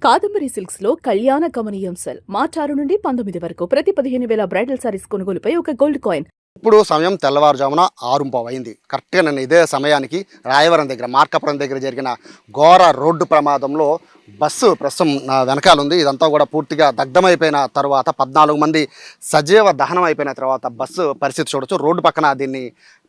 Kadambari silks లో కళ్యాణ గమనీయం cell మార్చి 6 నుండి 19 వరకు ప్రతి 15,000 బ్రైడల్ సారీస్ కొనుగోలుపై ఒక గోల్డ్ కాయిన్. ఇప్పుడు సమయం తెల్లవారుజామున 6:15 అయింది. కరెక్ట్గా నేను ఇదే సమయానికి రాయవరం దగ్గర మార్కాపురం దగ్గర జరిగిన ఘోర రోడ్డు ప్రమాదంలో బస్సు ప్రస్తుతం నా వెనకాల ఉంది. ఇదంతా కూడా పూర్తిగా దగ్ధమైపోయిన తర్వాత 14 మంది సజీవ దహనం అయిపోయిన తర్వాత బస్సు పరిస్థితి చూడొచ్చు. రోడ్డు పక్కన దీన్ని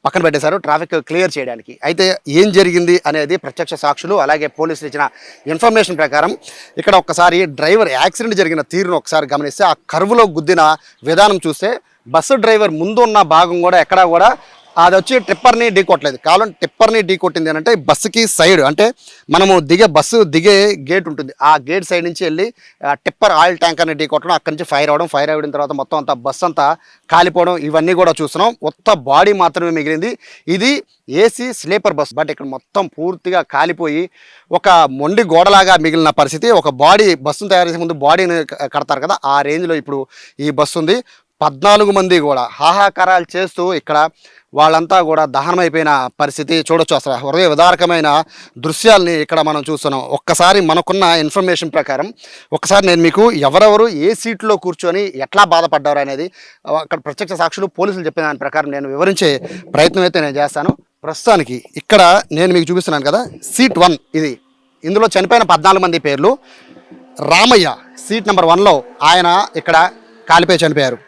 పక్కన పెట్టేశారు ట్రాఫిక్ క్లియర్ చేయడానికి. అయితే ఏం జరిగింది అనేది ప్రత్యక్ష సాక్షులు అలాగే పోలీసులు ఇచ్చిన ఇన్ఫర్మేషన్ ప్రకారం ఇక్కడ ఒక్కసారి డ్రైవర్ యాక్సిడెంట్ జరిగిన తీరును ఒకసారి గమనిస్తే ఆ కర్వ్లో గుద్దిన విధానం చూస్తే బస్సు డ్రైవర్ ముందు ఉన్న భాగం కూడా ఎక్కడా కూడా అది వచ్చి టిప్పర్ని ఢీ కొట్టలేదు. కావాలంటే టిప్పర్ని ఢీ కొట్టింది అంటే బస్సుకి సైడ్ అంటే మనము బస్సు దిగే గేట్ ఉంటుంది, ఆ గేట్ సైడ్ నుంచి వెళ్ళి టిప్పర్ ఆయిల్ ట్యాంకర్ని ఢీ కొట్టడం, అక్కడి నుంచి ఫైర్ అయిన తర్వాత మొత్తం అంతా బస్సు అంతా కాలిపోవడం ఇవన్నీ కూడా చూస్తున్నాం. మొత్తం బాడీ మాత్రమే మిగిలింది. ఇది ఏసీ స్లీపర్ బస్, బట్ ఇక్కడ మొత్తం పూర్తిగా కాలిపోయి ఒక మొండి గోడలాగా మిగిలిన పరిస్థితి. ఒక బాడీ బస్సును తయారు చేసే ముందు బాడీని కడతారు కదా, ఆ రేంజ్లో ఇప్పుడు ఈ బస్సు ఉంది. 14 మంది కూడా హాహాకారాలు చేస్తూ ఇక్కడ వాళ్ళంతా కూడా దహనమైపోయిన పరిస్థితి చూడొచ్చు. అసలు హృదయ విదారకమైన దృశ్యాల్ని ఇక్కడ మనం చూస్తున్నాం. ఒక్కసారి మనకున్న ఇన్ఫర్మేషన్ ప్రకారం ఒకసారి నేను మీకు ఎవరెవరు ఏ సీట్లో కూర్చొని ఎట్లా బాధపడ్డారు అనేది అక్కడ ప్రత్యక్ష సాక్షులు పోలీసులు చెప్పిన దాని ప్రకారం నేను వివరించే ప్రయత్నం అయితే నేను చేస్తాను. ప్రస్తుతానికి ఇక్కడ నేను మీకు చూపిస్తున్నాను కదా, సీట్ 1 ఇది. ఇందులో చనిపోయిన 14 మంది పేర్లు. రామయ్య సీట్ నెంబర్ 1లో ఆయన ఇక్కడ కాలిపోయి చనిపోయారు.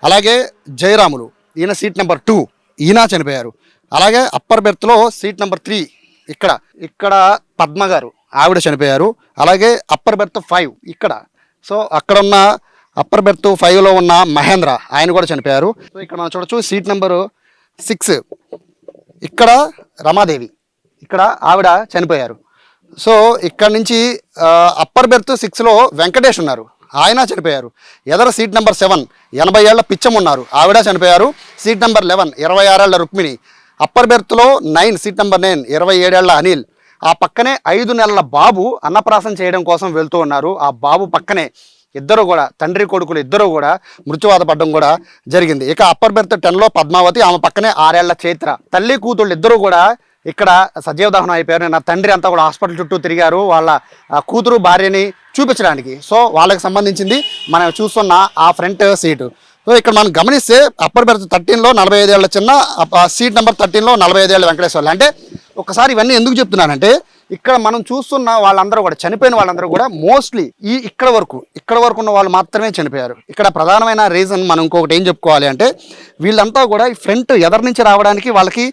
అలాగే జయరాములు ఈయన సీట్ నెంబర్ 2 ఈయన చనిపోయారు. అలాగే అప్పర్ బెర్త్లో సీట్ నెంబర్ 3 ఇక్కడ పద్మ గారు ఆవిడ చనిపోయారు. అలాగే అప్పర్ బెర్త్ 5 ఇక్కడ. సో అక్కడ ఉన్న అప్పర్ బెర్త్ 5లో ఉన్న మహేంద్ర ఆయన కూడా చనిపోయారు. సో ఇక్కడ మనం చూడొచ్చు సీట్ నెంబరు 6 ఇక్కడ రమాదేవి ఇక్కడ ఆవిడ చనిపోయారు. సో ఇక్కడ నుంచి అప్పర్ బెర్త్ 6లో వెంకటేష్ ఉన్నారు, ఆయన చనిపోయారు. ఎదర సీట్ నెంబర్ 7 80 ఏళ్ల పిచ్చం ఉన్నారు, ఆవిడ చనిపోయారు. సీట్ నెంబర్ 11 26 ఏళ్ల రుక్మిణి. అప్పర్ బెర్త్లో 9 సీట్ నెంబర్ 9 27 ఏళ్ల అనిల్. ఆ పక్కనే 5 నెలల బాబు అన్నప్రాసం చేయడం కోసం వెళ్తూ ఉన్నారు. ఆ బాబు పక్కనే ఇద్దరు కూడా తండ్రి కొడుకులు ఇద్దరు కూడా మృత్యువాత పడడం కూడా జరిగింది. ఇక అప్పర్ బెర్త్ 10లో పద్మావతి, ఆమె పక్కనే 6 ఏళ్ల చైత్ర. తల్లి కూతుళ్ళు ఇద్దరు కూడా ఇక్కడ సజీవ దహనం అయిపోయారు. నా తండ్రి అంతా కూడా హాస్పిటల్ చుట్టూ తిరిగారు వాళ్ళ కూతురు భార్యని చూపించడానికి. సో వాళ్ళకి సంబంధించింది మనం చూస్తున్న ఆ ఫ్రంట్ సీటు. సో ఇక్కడ మనం గమనిస్తే అప్పర్ బెర్త్ 13లో 45 ఏళ్ల చిన్న, సీట్ నెంబర్ 13లో 45 ఏళ్ల వెంకటేశ్వర్లు. అంటే ఒకసారి ఇవన్నీ ఎందుకు చెప్తున్నానంటే ఇక్కడ మనం చూస్తున్న వాళ్ళందరూ కూడా చనిపోయిన వాళ్ళందరూ కూడా మోస్ట్లీ ఇక్కడ వరకు ఉన్న వాళ్ళు మాత్రమే చనిపోయారు. ఇక్కడ ప్రధానమైన రీజన్ మనం ఇంకొకటి ఏం చెప్పుకోవాలి అంటే వీళ్ళంతా కూడా ఈ ఫ్రంట్ ఎదరి నుంచి రావడానికి వాళ్ళకి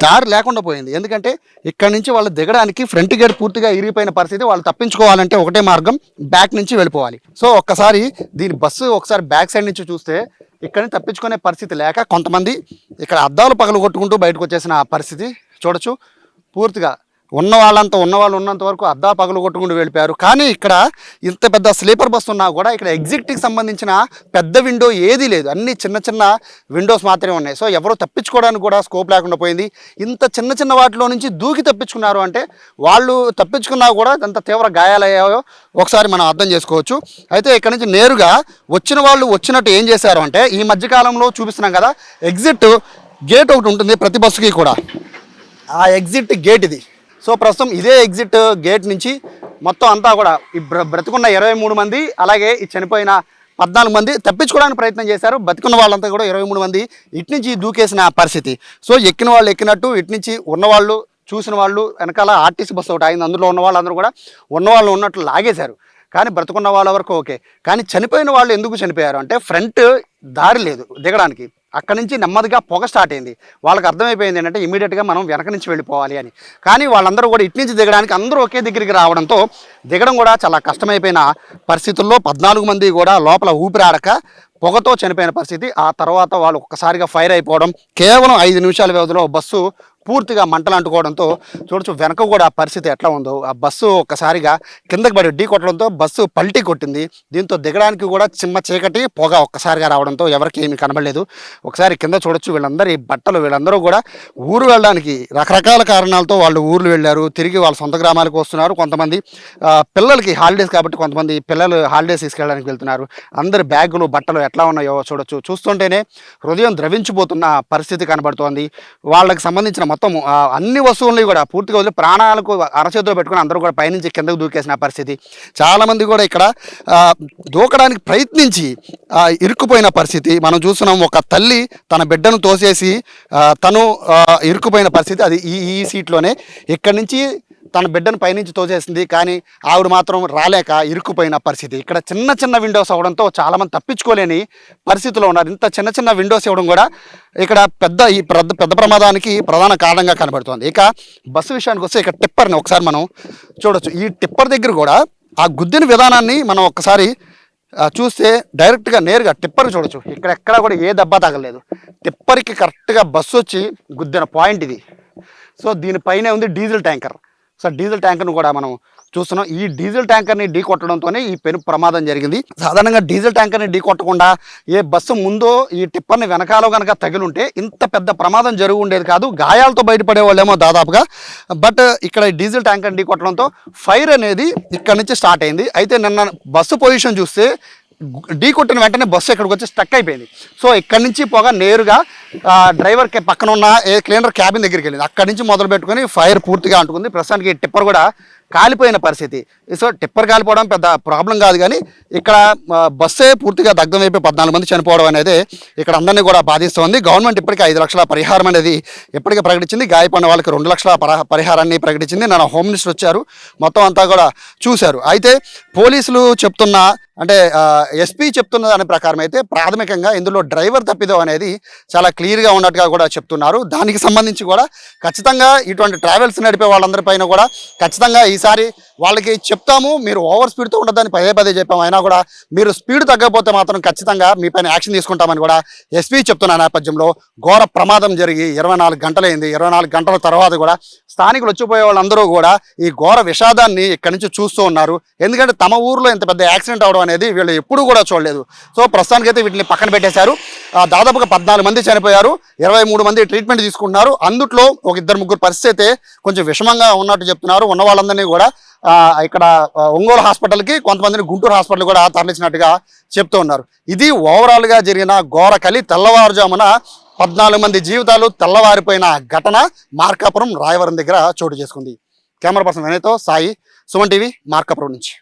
దారి లేకుండా పోయింది. ఎందుకంటే ఇక్కడ నుంచి వాళ్ళు దిగడానికి ఫ్రంట్ గేట్ పూర్తిగా ఇరిగిపోయిన పరిస్థితి. వాళ్ళు తప్పించుకోవాలంటే ఒకటే మార్గం, బ్యాక్ నుంచి వెళ్ళిపోవాలి. సో ఒక్కసారి దీని బస్సు ఒకసారి బ్యాక్ సైడ్ నుంచి చూస్తే ఇక్కడ నుంచి తప్పించుకునే పరిస్థితి లేక కొంతమంది ఇక్కడ అద్దాలు పగలు కొట్టుకుంటూ బయటకు వచ్చేసిన పరిస్థితి చూడొచ్చు. పూర్తిగా ఉన్న వాళ్ళు ఉన్నంత వరకు అద్దా పగలు కొట్టుకుంటూ వెళ్ళిపోయారు. కానీ ఇక్కడ ఇంత పెద్ద స్లీపర్ బస్సు ఉన్నా కూడా ఇక్కడ ఎగ్జిట్కి సంబంధించిన పెద్ద విండో ఏదీ లేదు, అన్ని చిన్న విండోస్ మాత్రమే ఉన్నాయి. సో ఎవరో తప్పించుకోవడానికి కూడా స్కోప్ లేకుండా పోయింది. ఇంత చిన్న వాటిలో నుంచి దూకి తప్పించుకున్నారు అంటే వాళ్ళు తప్పించుకున్నా కూడా ఎంత తీవ్ర గాయాలయ్యాయో ఒకసారి మనం అర్థం చేసుకోవచ్చు. అయితే ఇక్కడ నుంచి నేరుగా వచ్చిన వాళ్ళు వచ్చినట్టు ఏం చేశారు అంటే ఈ మధ్యకాలంలో చూపిస్తున్నాం కదా, ఎగ్జిట్ గేట్ ఒకటి ఉంటుంది ప్రతి బస్సుకి కూడా, ఆ ఎగ్జిట్ గేట్ ఇది. సో ప్రస్తుతం ఇదే ఎగ్జిట్ గేట్ నుంచి మొత్తం అంతా కూడా ఈ బ్రతుకున్న 23 మంది అలాగే ఈ చనిపోయిన 14 మంది తప్పించుకోవడానికి ప్రయత్నం చేశారు. బతికున్న వాళ్ళంతా కూడా 23 మంది ఇటు నుంచి దూకేసిన పరిస్థితి. సో ఎక్కిన వాళ్ళు ఎక్కినట్టు ఇటు నుంచి ఉన్నవాళ్ళు చూసిన వాళ్ళు వెనకాల ఆర్టీసీ బస్సు ఒకటి అయింది, అందులో ఉన్న వాళ్ళందరూ కూడా ఉన్నవాళ్ళు ఉన్నట్లు లాగేశారు. కానీ బ్రతుకున్న వాళ్ళ వరకు ఓకే. కానీ చనిపోయిన వాళ్ళు ఎందుకు చనిపోయారు అంటే ఫ్రంట్ దారి లేదు దిగడానికి. అక్కడి నుంచి నెమ్మదిగా పొగ స్టార్ట్ అయింది. వాళ్ళకి అర్థమైపోయింది ఏంటంటే ఇమీడియట్గా మనం వెనక నుంచి వెళ్ళిపోవాలి అని. కానీ వాళ్ళందరూ కూడా ఇటు నుంచి దిగడానికి అందరూ ఒకే దగ్గరికి రావడంతో దిగడం కూడా చాలా కష్టమైపోయిన పరిస్థితుల్లో 14 మంది కూడా లోపల ఊపిరాడక పొగతో చనిపోయిన పరిస్థితి. ఆ తర్వాత వాళ్ళు ఒక్కసారిగా ఫైర్ అయిపోవడం, కేవలం 5 నిమిషాల వ్యవధిలో బస్సు పూర్తిగా మంటలు అంటుకోవడంతో చూడొచ్చు వెనక కూడా పరిస్థితి ఎట్లా ఉందో. ఆ బస్సు ఒక్కసారిగా కిందకి పడి ఢీ కొట్టడంతో బస్సు పల్టీ కొట్టింది. దీంతో దిగడానికి కూడా చిమ్మ చీకటి పొగ ఒక్కసారిగా రావడంతో ఎవరికి ఏమీ కనబడలేదు. ఒకసారి కింద చూడొచ్చు వీళ్ళందరి బట్టలు, వీళ్ళందరూ కూడా ఊరు వెళ్ళడానికి రకరకాల కారణాలతో వాళ్ళు ఊర్లు వెళ్ళారు, తిరిగి వాళ్ళ సొంత గ్రామాలకు వస్తున్నారు. కొంతమంది పిల్లలకి హాలిడేస్ కాబట్టి కొంతమంది పిల్లలు హాలిడేస్ తీసుకెళ్ళడానికి వెళ్తున్నారు. అందరి బ్యాగులు బట్టలు ఎట్లా ఉన్నాయో చూడొచ్చు. చూస్తుంటేనే హృదయం ద్రవించిపోతున్న పరిస్థితి కనబడుతోంది. వాళ్ళకి సంబంధించిన మొత్తం అన్ని వస్తువుల్ని కూడా పూర్తిగా వదిలి ప్రాణాలకు అరచేతిలో పెట్టుకుని అందరూ కూడా పైనుంచి కిందకు దూకేసిన పరిస్థితి. చాలామంది కూడా ఇక్కడ దూకడానికి ప్రయత్నించి ఇరుక్కుపోయిన పరిస్థితి మనం చూస్తున్నాం. ఒక తల్లి తన బిడ్డను తోసేసి తను ఇరుక్కుపోయిన పరిస్థితి. అది ఈ సీట్లోనే ఇక్కడి నుంచి తన బిడ్డను పైనుంచి తోసేసింది, కానీ ఆవిడ మాత్రం రాలేక ఇరుక్కుపోయిన పరిస్థితి. ఇక్కడ చిన్న చిన్న విండోస్ అవ్వడంతో చాలామంది తప్పించుకోలేని పరిస్థితిలో ఉన్నారు. ఇంత చిన్న చిన్న విండోస్ ఇవ్వడం కూడా ఇక్కడ పెద్ద ప్రమాదానికి ప్రధాన కారణంగా కనబడుతుంది. ఇక బస్సు విషయానికి వస్తే ఇక్కడ టిప్పర్ని ఒకసారి మనం చూడొచ్చు. ఈ టిప్పర్ దగ్గర కూడా ఆ గుద్దిన విధానాన్ని మనం ఒక్కసారి చూస్తే డైరెక్ట్గా నేరుగా టిప్పర్ చూడొచ్చు. ఇక్కడ ఎక్కడా కూడా ఏ దెబ్బ తగలేదు. టిప్పర్కి కరెక్ట్గా బస్సు వచ్చి గుద్దిన పాయింట్ ఇది. సో దీనిపైనే ఉంది డీజిల్ ట్యాంకర్. సో డీజిల్ ట్యాంకర్ను కూడా మనం చూస్తున్నాం. ఈ డీజిల్ ట్యాంకర్ని ఢీ కొట్టడంతోనే ఈ పెను ప్రమాదం జరిగింది. సాధారణంగా డీజిల్ ట్యాంకర్ని ఢీ కొట్టకుండా ఏ బస్సు ముందో ఈ టిప్పర్ని వెనకాలో కనుక తగిలుంటే ఇంత పెద్ద ప్రమాదం జరిగి ఉండేది కాదు. గాయాలతో బయటపడే వాళ్ళేమో దాదాపుగా. బట్ ఇక్కడ డీజిల్ ట్యాంకర్ని ఢీ కొట్టడంతో ఫైర్ అనేది ఇక్కడ నుంచి స్టార్ట్ అయింది. అయితే నిన్న బస్సు పొజిషన్ చూస్తే ఢీ కొట్టిన వెంటనే బస్సు ఇక్కడికి వచ్చి స్టక్ అయిపోయింది. సో ఇక్కడి నుంచి పోగా నేరుగా డ్రైవర్ పక్కన ఉన్న క్లీనర్ క్యాబిన్ దగ్గరికి వెళ్ళింది. అక్కడి నుంచి మొదలు పెట్టుకుని ఫైర్ పూర్తిగా అంటుకుంది. ప్రస్తుతానికి టిప్పర్ కూడా కాలిపోయిన పరిస్థితి. సో టిప్పర్ కాలిపోవడం పెద్ద ప్రాబ్లం కాదు, కానీ ఇక్కడ బస్సే పూర్తిగా దగ్ధం అయిపోయి 14 మంది చనిపోవడం అనేది ఇక్కడ అందరినీ కూడా బాధిస్తుంది. గవర్నమెంట్ ఇప్పటికీ 5 లక్షల పరిహారం అనేది ఇప్పటికే ప్రకటించింది. గాయపడిన వాళ్ళకి 2 లక్షల పరిహారాన్ని ప్రకటించింది. నా హోమ్ మినిస్టర్ వచ్చారు, మొత్తం అంతా కూడా చూశారు. అయితే పోలీసులు చెప్తున్న అంటే ఎస్పీ చెప్తున్న దాని ప్రకారం అయితే ప్రాథమికంగా ఇందులో డ్రైవర్ తప్పిదం అనేది చాలా క్లియర్గా ఉన్నట్టుగా కూడా చెప్తున్నారు. దానికి సంబంధించి కూడా ఖచ్చితంగా ఇటువంటి ట్రావెల్స్ నడిపే వాళ్ళందరిపైన కూడా ఖచ్చితంగా ఈసారి వాళ్ళకి చెప్తాము, మీరు ఓవర్ స్పీడ్తో ఉండదని పదే చెప్పాము. అయినా కూడా మీరు స్పీడ్ తగ్గకపోతే మాత్రం ఖచ్చితంగా మీ పైన యాక్షన్ తీసుకుంటామని కూడా ఎస్పీ చెప్తున్న నేపథ్యంలో ఘోర ప్రమాదం జరిగి 24 గంటలైంది. 24 గంటల తర్వాత కూడా స్థానికులు వచ్చిపోయే వాళ్ళందరూ కూడా ఈ ఘోర విషాదాన్ని ఇక్కడి నుంచి చూస్తూ ఉన్నారు. ఎందుకంటే తమ ఊర్లో ఇంత పెద్ద యాక్సిడెంట్ అవడం అనేది వీళ్ళు ఎప్పుడూ కూడా చూడలేదు. సో ప్రస్తుతానికైతే వీటిని పక్కన పెట్టేశారు. దాదాపుగా 14 మంది చనిపోయారు, 23 మంది ట్రీట్మెంట్ తీసుకుంటున్నారు. అందుట్లో ఒక 2-3 పరిస్థితి కొంచెం విషమంగా ఉన్నట్టు చెప్తున్నారు. ఉన్న వాళ్ళందరినీ కూడా ఇక్కడ ఒంగోలు హాస్పిటల్కి, కొంతమందిని గుంటూరు హాస్పిటల్ కూడా తరలించినట్టుగా చెప్తూ ఉన్నారు. ఇది ఓవరాల్గా జరిగిన ఘోర కలి. తెల్లవారుజామున 14 మంది జీవితాలు తెల్లవారిపోయిన ఘటన మార్కాపురం రాయవరం దగ్గర చోటు చేసుకుంది. కెమెరా పర్సన్ వినయ్తో సాయి, సుమన్ టీవీ, మార్కాపురం నుంచి.